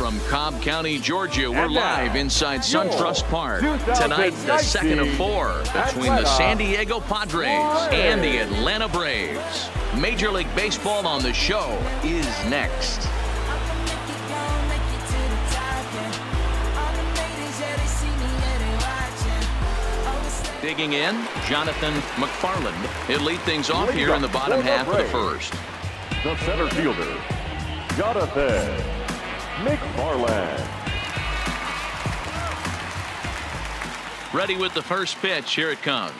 from Cobb County, Georgia. We're live inside Suntrust Park. Tonight, the second of 4 between the San Diego Padres and the Atlanta Braves. Major League Baseball on the show is next. Digging in, Jonathan McFarland. He'll lead things off here in the bottom half of the first. The center fielder, Jonathan McFarland. Ready with the first pitch. Here it comes.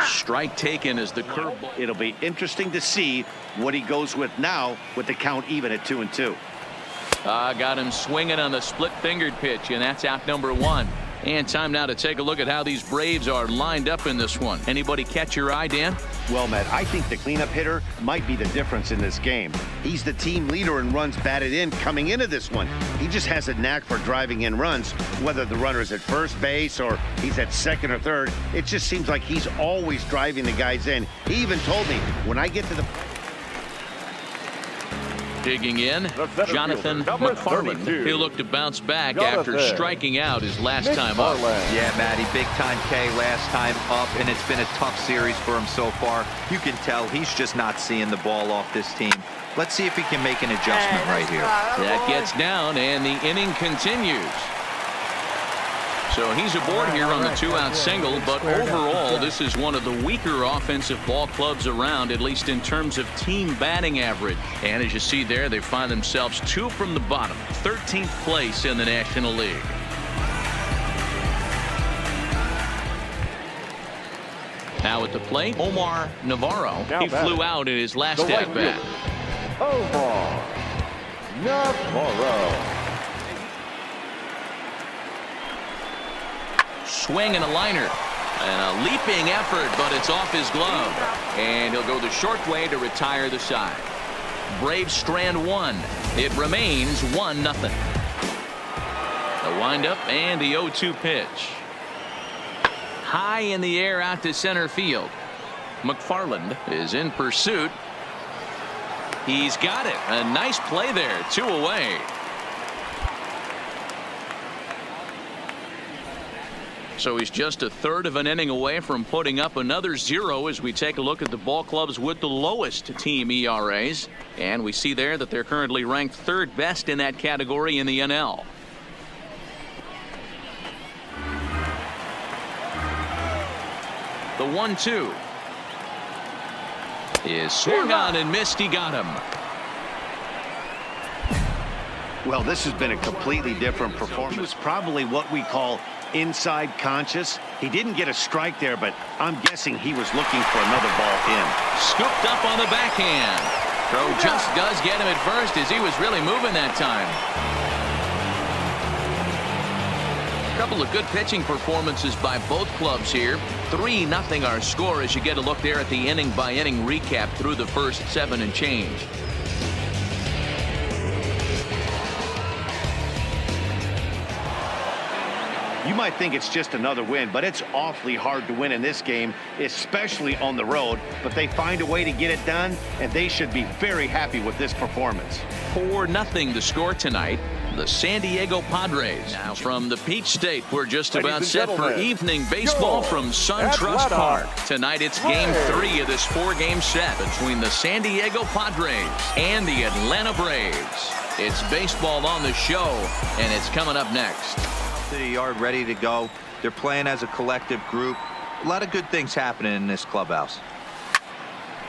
Strike taken as the curveball. It'll be interesting to see what he goes with now with the count even at 2-2. Got him swinging on the split-fingered pitch, and that's out number 1. And time now to take a look at how these Braves are lined up in this one. Anybody catch your eye, Dan? Well, Matt, I think the cleanup hitter might be the difference in this game. He's the team leader in runs batted in coming into this one. He just has a knack for driving in runs, whether the runner is at first base or he's at second or third. It just seems like he's always driving the guys in. He even told me, when I get to the... Digging in, Jonathan McFarland. He'll look to bounce back after striking out his last time up. Yeah, Matty, big-time K last time up, and it's been a tough series for him so far. You can tell he's just not seeing the ball off this team. Let's see if he can make an adjustment right here. That gets down, and the inning continues. So he's aboard here on the 2-out single, but overall, this is one of the weaker offensive ball clubs around, at least in terms of team batting average. And as you see there, they find themselves 2 from the bottom, 13th place in the National League. Now at the plate, Omar Navarro. He flew out in his last at-bat. Omar Navarro. Swing and a liner. And a leaping effort, but it's off his glove. And he'll go the short way to retire the side. Braves strand 1. It remains 1-0. The windup and the 0-2 pitch. High in the air out to center field. McFarland is in pursuit. He's got it. A nice play there. 2 away. So he's just a third of an inning away from putting up another 0 as we take a look at the ball clubs with the lowest team ERAs. And we see there that they're currently ranked 3rd best in that category in the NL. The 1-2 is swung on and missed. He got him. Well, this has been a completely different performance. It was probably what we call inside conscious. He didn't get a strike there, but I'm guessing he was looking for another ball in. Scooped up on the backhand. Throw just does get him at first as he was really moving that time. A couple of good pitching performances by both clubs here. 3-0 our score as you get a look there at the inning-by-inning recap through the first 7 and change. You might think it's just another win, but it's awfully hard to win in this game, especially on the road. But they find a way to get it done, and they should be very happy with this performance. 4-0 the score tonight. The San Diego Padres. Now from the Peach State, we're just about set for evening baseball from Suntrust Park. Tonight it's Game 3 of this 4-game set between the San Diego Padres and the Atlanta Braves. It's baseball on the show, and it's coming up next. To the yard, ready to go. They're playing as a collective group. A lot of good things happening in this clubhouse.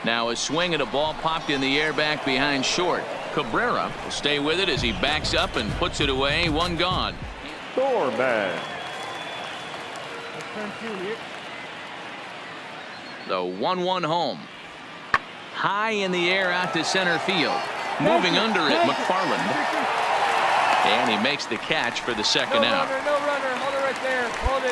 Now a swing and a ball popped in the air back behind short. Cabrera will stay with it as he backs up and puts it away. 1 gone. Thorman. The 1-1 home. High in the air out to center field. Moving under it, McFarland. And he makes the catch for the second out. No runner. Hold it right there. Hold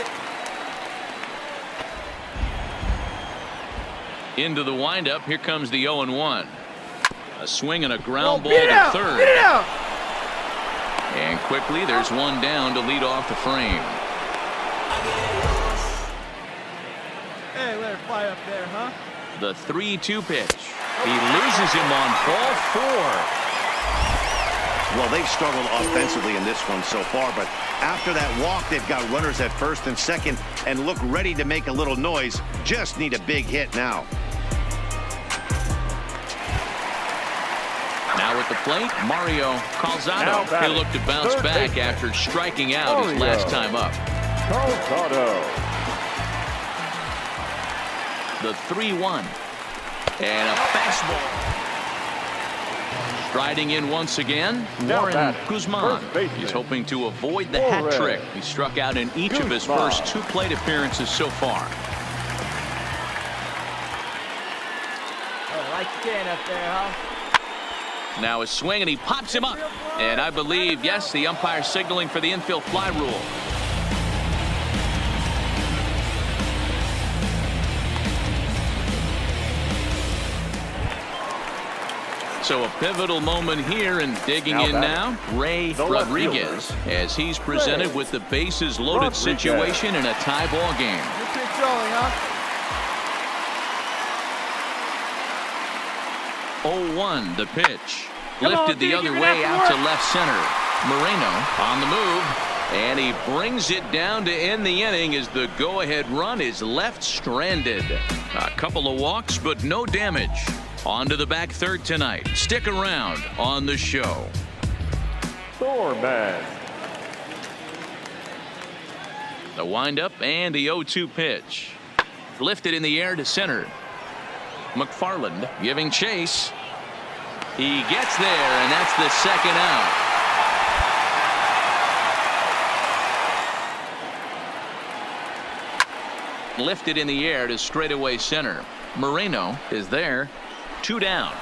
it. Into the windup. Here comes the 0-1. A swing and a ground ball to third. Beat it out. And quickly there's one down to lead off the frame. Hey, let her fly up there, huh? The 3-2 pitch. He loses him on ball 4. Well, they've struggled offensively in this one so far, but after that walk, they've got runners at first and second and look ready to make a little noise. Just need a big hit now. Now at the plate, Mario Calzado. He'll look to bounce back after striking out his last time up. Calzado. The 3-1. And a fastball. Striding in once again, Warren Guzman. He's hoping to avoid the hat trick. He struck out in each of his first 2 plate appearances so far. Oh, like stand up there, huh? Now a swing, and he pops him up. And I believe, yes, the umpire signaling for the infield fly rule. So a pivotal moment here, and digging in now, Ray Rodriguez, as he's presented with the bases loaded situation in a tie ball game. You're controlling, huh? 0-1 the pitch. Lifted the other way out to left center. Moreno on the move, and he brings it down to end the inning as the go-ahead run is left stranded. A couple of walks, but no damage. On to the back third tonight. Stick around on the show. Thorman. The windup and the 0-2 pitch. Lifted in the air to center. McFarland giving chase. He gets there, and that's the second out. Lifted in the air to straightaway center. Moreno is there. 2 down.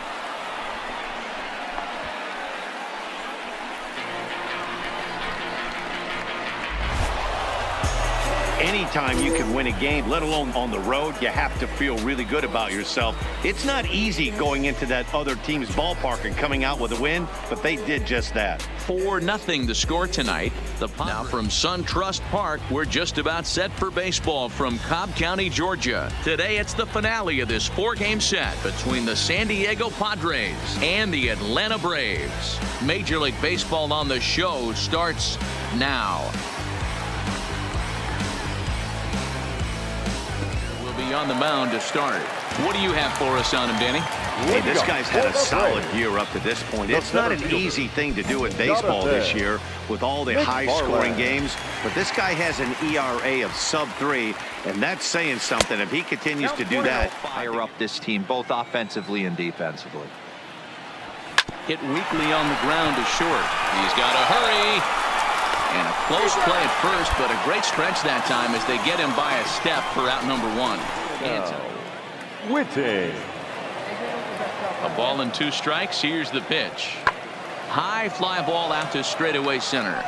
Anytime you can win a game, let alone on the road, you have to feel really good about yourself. It's not easy going into that other team's ballpark and coming out with a win, but they did just that. 4-0 the score tonight. Now from Suntrust Park, we're just about set for baseball from Cobb County, Georgia. Today it's the finale of this 4-game set between the San Diego Padres and the Atlanta Braves. Major League Baseball on the show starts now. On the mound to start. What do you have for us on him, Danny? Hey, this guy's had a solid year up to this point. It's not an easy thing to do in baseball this year with all the high-scoring games, but this guy has an ERA of sub-3, and that's saying something. If he continues to do that, fire up this team both offensively and defensively. Hit weakly on the ground to short. He's got to hurry. And a close play at first, but a great stretch that time as they get him by a step for out number 1. Whitting. A ball and 2 strikes. Here's the pitch. High fly ball out to straightaway center.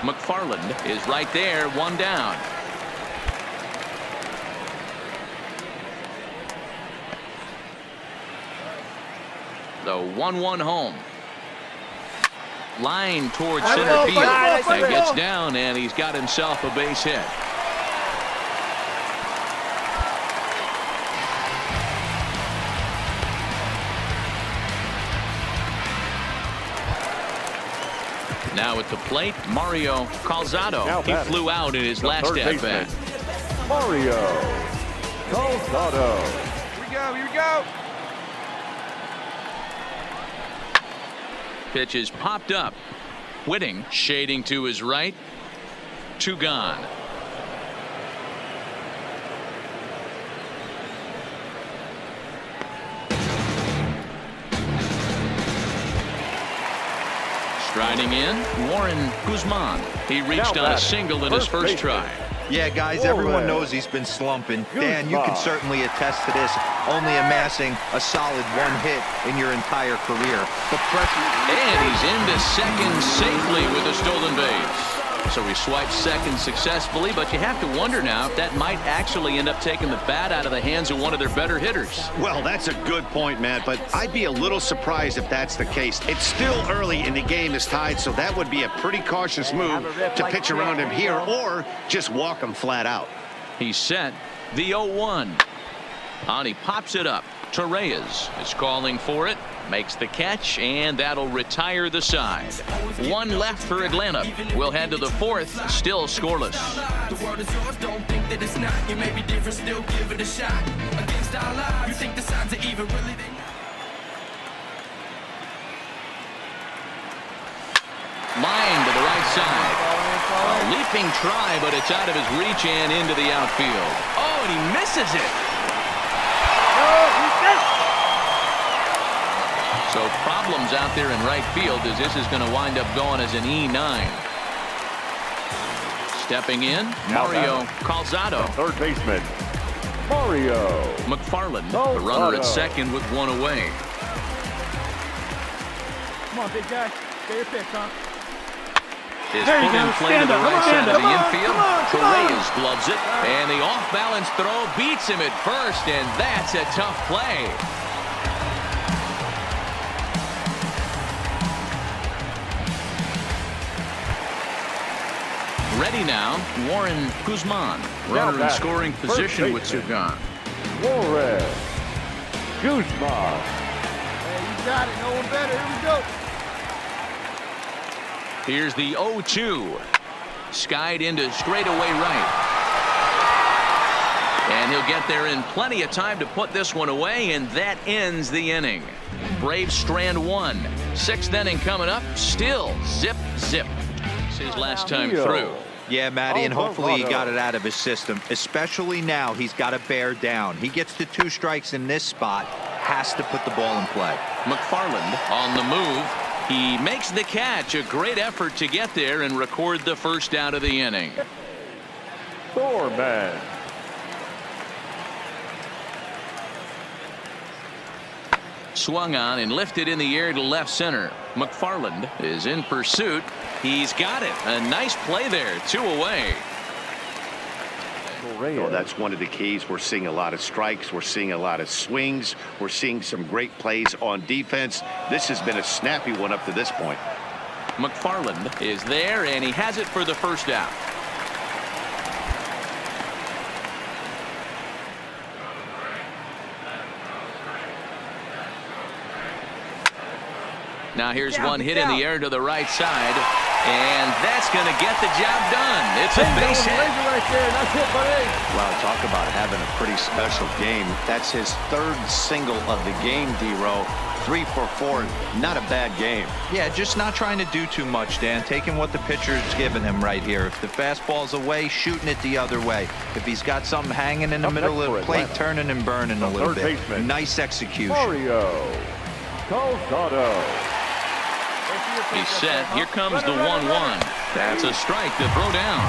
McFarland is right there, 1 down. The 1-1 home. Line towards center field. That gets down, and he's got himself a base hit. Now at the plate, Mario Calzado. He flew out in his last at-bat. Mario Calzado. Here we go, here we go. Pitch is popped up. Whitting shading to his right. 2 gone. Striding in, Warren Guzman. He reached on a single in his first try. Yeah, guys, everyone knows he's been slumping. Dan, you can certainly attest to this, only amassing a solid 1 hit in your entire career. The pressure. And he's into second safely with a stolen base. So he swipes second successfully, but you have to wonder now if that might actually end up taking the bat out of the hands of one of their better hitters. Well, that's a good point, Matt, but I'd be a little surprised if that's the case. It's still early and the game is tied, so that would be a pretty cautious move to pitch around him here or just walk him flat out. He's set. The 0-1. And he pops it up. Torres is calling for it. Makes the catch, and that'll retire the side. One left for Atlanta. We'll head to the fourth, still scoreless. The world is yours, don't think that it's not. You may be different, still give it a shot. Against our lives, you think the signs are even really they not. Line to the right side. A leaping try, but it's out of his reach and into the outfield. Oh, and he misses it. So problems out there in right field as this is going to wind up going as an E9. Stepping in, Mario Calzado. Third baseman, Mario McFarland, the runner at second with one away. Come on, big guy. Get your pick, huh? Is There you put in go. play to Stand the up. right Come side on, of the come on, infield. come on, come on. Torres gloves it, and the off-balance throw beats him at first, and that's a tough play. Ready now, Warren Guzman. Runner in scoring position with Sugan. Warren Guzman. Hey, you got it. No one better. Here we go. Here's the 0-2. Skied into straightaway right. And he'll get there in plenty of time to put this one away, and that ends the inning. Braves strand one. Sixth inning coming up. Still zip, zip. It's his last time through. Yeah, Matty, and hopefully he got it out of his system, especially now. He's got to bear down. He gets to 2 strikes in this spot, has to put the ball in play. McFarland on the move. He makes the catch. A great effort to get there and record the first out of the inning. Thorman. Swung on and lifted in the air to left center. McFarland is in pursuit. He's got it. A nice play there. 2 away. Oh, that's one of the keys. We're seeing a lot of strikes. We're seeing a lot of swings. We're seeing some great plays on defense. This has been a snappy one up to this point. McFarland is there, and he has it for the first out. Now here's one hit in the air to the right side, and that's going to get the job done. It's a base hit. Right there. That's it, buddy. Wow, talk about having a pretty special game. That's his 3rd single of the game, D-Row. 3 for 4. Not a bad game. Yeah, just not trying to do too much, Dan. Taking what the pitcher's giving him right here. If the fastball's away, shooting it the other way. If he's got something hanging in the middle of the plate, turning and burning a little bit. Nice execution. Mario Calzado. He's set. Here comes the 1-1. That's a strike to throw down.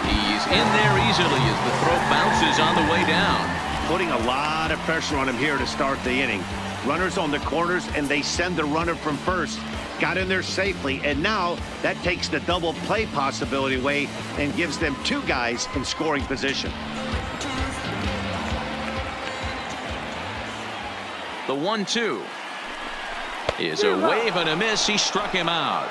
He's in there easily as the throw bounces on the way down. Putting a lot of pressure on him here to start the inning. Runners on the corners, and they send the runner from first. Got in there safely, and now that takes the double play possibility away and gives them 2 guys in scoring position. The 1-2 is a wave and a miss. He struck him out.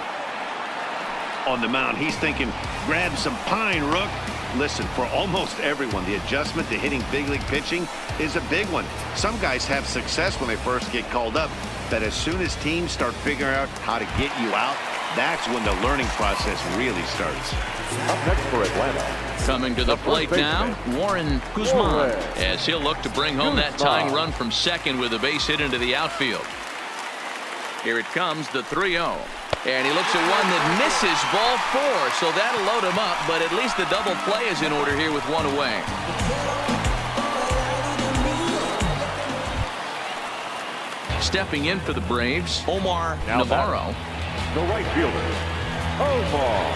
On the mound, he's thinking, grab some pine, Rook. Listen, for almost everyone, the adjustment to hitting big league pitching is a big one. Some guys have success when they first get called up, but as soon as teams start figuring out how to get you out, that's when the learning process really starts. Up next for Atlanta. Coming to the plate now, Warren Guzman, as he'll look to bring home that tying run from second with a base hit into the outfield. Here it comes, the 3-0. And he looks at one that misses ball 4, so that'll load him up, but at least the double play is in order here with 1 away. Stepping in for the Braves, Omar Navarro. The right fielder, Omar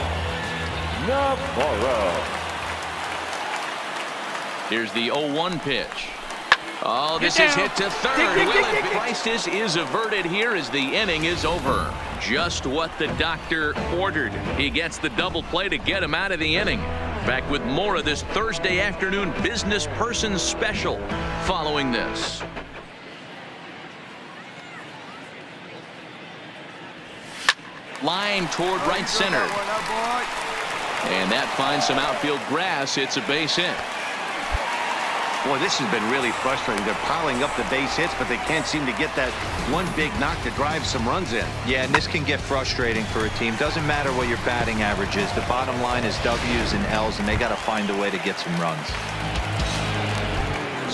Navarro. Here's the 0-1 pitch. Oh, this is hit to third. Will it be? Crisis is averted here as the inning is over. Just what the doctor ordered. He gets the double play to get him out of the inning. Back with more of this Thursday afternoon business person special following this. Line toward right center. And that finds some outfield grass. It's a base hit. Boy, this has been really frustrating. They're piling up the base hits, but they can't seem to get that one big knock to drive some runs in. Yeah, and this can get frustrating for a team. Doesn't matter what your batting average is. The bottom line is W's and L's, and they got to find a way to get some runs.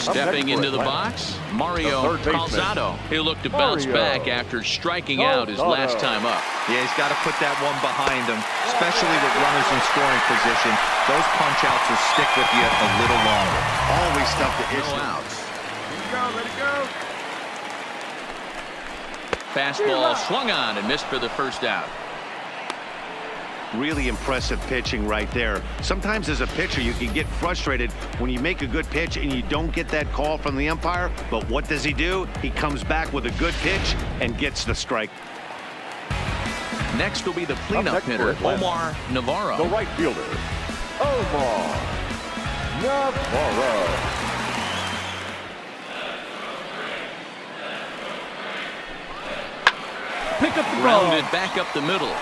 Stepping into the box, Mario Calzado. He'll look to bounce back after striking out his last time up. Yeah, he's got to put that one behind him, especially with runners in scoring position. Those punch-outs will stick with you a little longer. Always tough to issue. No outs. Let it go. Fastball swung on and missed for the first out. Really impressive pitching right there. Sometimes as a pitcher, you can get frustrated when you make a good pitch and you don't get that call from the umpire. But what does he do? He comes back with a good pitch and gets the strike. Next will be the cleanup hitter, Omar Navarro. The right fielder, Omar Navarro. Pick up the ball. Rounded back up the middle.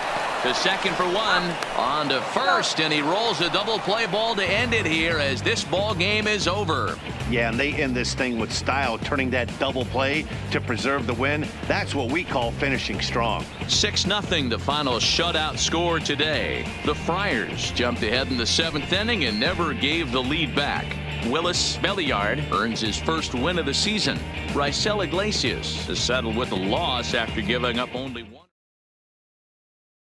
To second for one, on to first, and he rolls a double play ball to end it here as this ball game is over. Yeah, and they end this thing with style, turning that double play to preserve the win. That's what we call finishing strong. 6-0 the final shutout score today. The Friars jumped ahead in the 7th inning and never gave the lead back. Willis Belliard earns his first win of the season. Raisel Iglesias is settled with a loss after giving up only one.